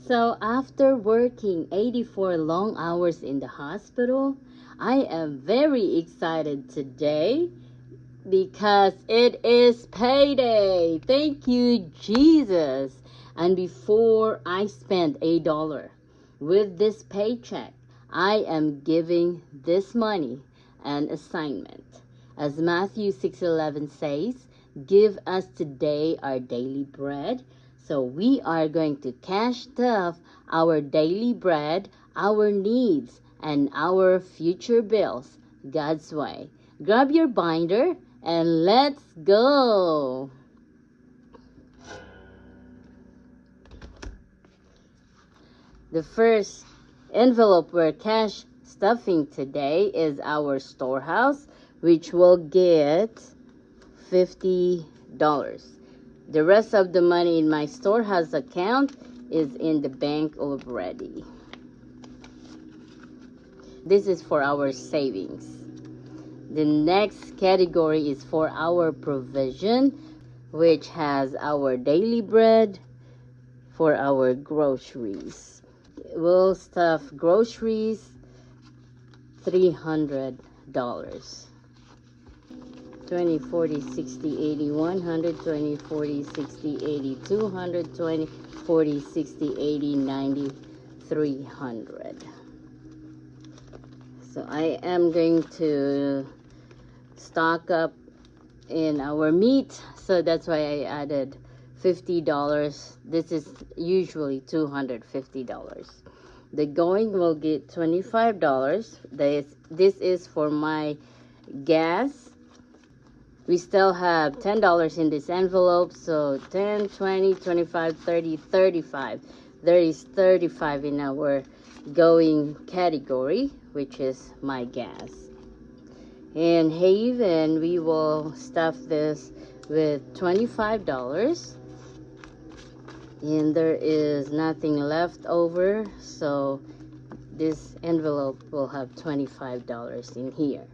So after working 84 long hours in the hospital, I am very excited today because it is payday. Thank you, Jesus. And before I spend $1 with this paycheck, I am giving this money an assignment. As Matthew 6:11 says, give us today our daily bread. So we are going to cash stuff our daily bread, our needs, and our future bills God's way. Grab your binder and let's go. The first envelope we're cash stuffing today is our storehouse, which will get $50. The rest of the money in my storehouse account is in the bank already. This is for our savings. The next category is for our provision, which has our daily bread for our groceries. We'll stuff groceries $300. 20, 40, 60, 80, 100, 20, 40, 60, 80, 200, 20, 40, 60, 80, 90, 300. So I am going to stock up in our meat, so that's why I added $50. This is usually $250. The going will get $25. This is for my gas. We still have $10 in this envelope, so 10, 20, 25, 30, 35. There is 35 in our going category, which is my gas. In Haven, we will stuff this with $25. And there is nothing left over, so this envelope will have $25 in here.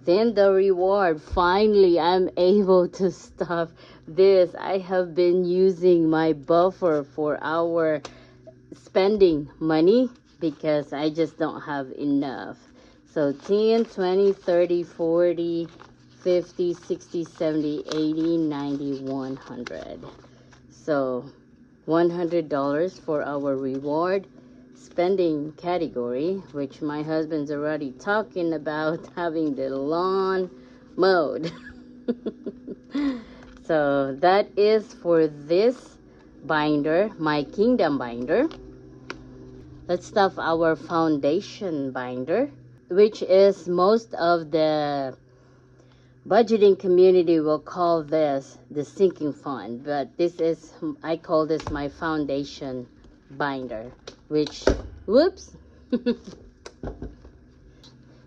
Then the reward, finally I'm able to stuff this. I have been using my buffer for our spending money because I just don't have enough. So 10, 20, 30, 40, 50, 60, 70, 80, 90, 100. So $100 for our reward spending category, which my husband's already talking about having the lawn mowed. So that is for this binder, my kingdom binder. Let's stuff our foundation binder, which is most of the budgeting community will call this the sinking fund, but this is, I call this my foundation binder, which, whoops,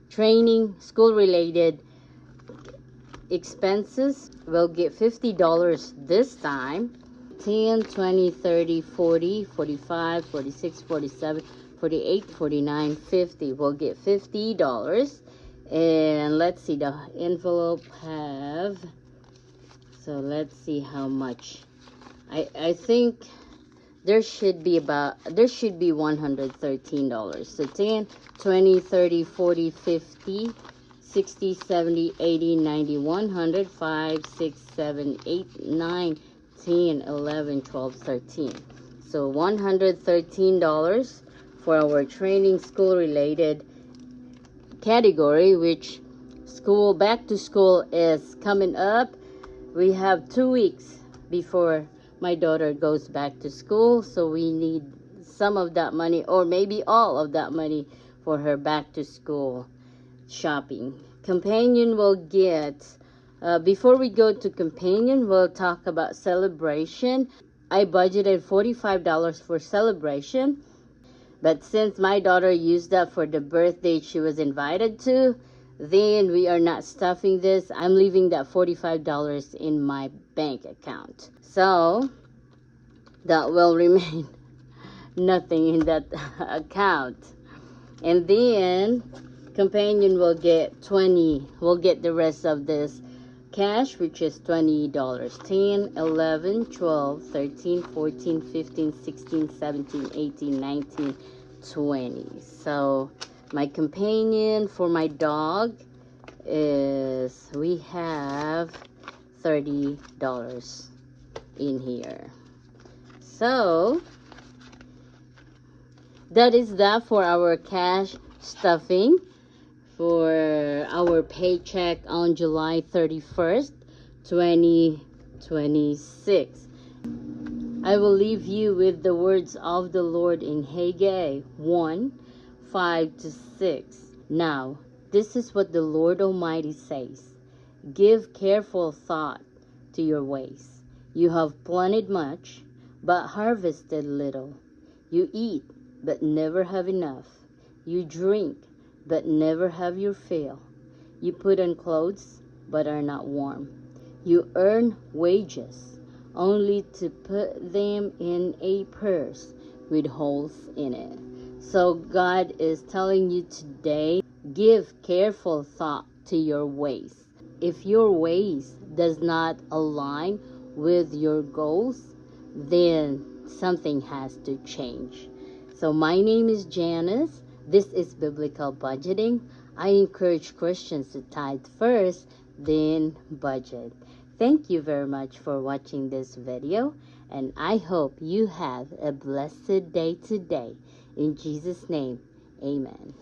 training, school related expenses will get $50 this time. 10, 20, 30, 40, 45, 46, 47, 48, 49, 50 will get $50. And let's see, the envelope have, so let's see how much. I think there should be $113. So 10, 20, 30, 40, 50, 60, 70, 80, 90, 100, 5, 6, 7, 8, 9, 10, 11, 12, 13. So $113 for our training school related category, which school, back to school is coming up. We have 2 weeks before my daughter goes back to school, so we need some of that money, or maybe all of that money, for her back to school shopping. Companion will get, before we go to companion, we'll talk about celebration. I budgeted $45 for celebration, but since my daughter used that for the birthday she was invited to, then we are not stuffing this. I'm leaving that $45 in my bank account. So that will remain nothing in that account. And then companion will get 20. We'll get the rest of this cash, which is $20, 10, 11, 12, 13, 14, 15, 16, 17, 18, 19, 20. So my companion for my dog is, we have $30 in here. So that is that for our cash stuffing for our paycheck on July 31st, 2026. I will leave you with the words of the Lord in Haggai 1, 5-6. Now, this is what the Lord Almighty says. Give careful thought to your ways. You have planted much, but harvested little. You eat, but never have enough. You drink, but never have your fill. You put on clothes, but are not warm. You earn wages, only to put them in a purse with holes in it. So God is telling you today, give careful thought to your ways. If your ways does not align with your goals, then something has to change. So my name is Janice. This is Biblical Budgeting. I encourage Christians to tithe first, then budget. Thank you very much for watching this video, and I hope you have a blessed day today. In Jesus' name, amen.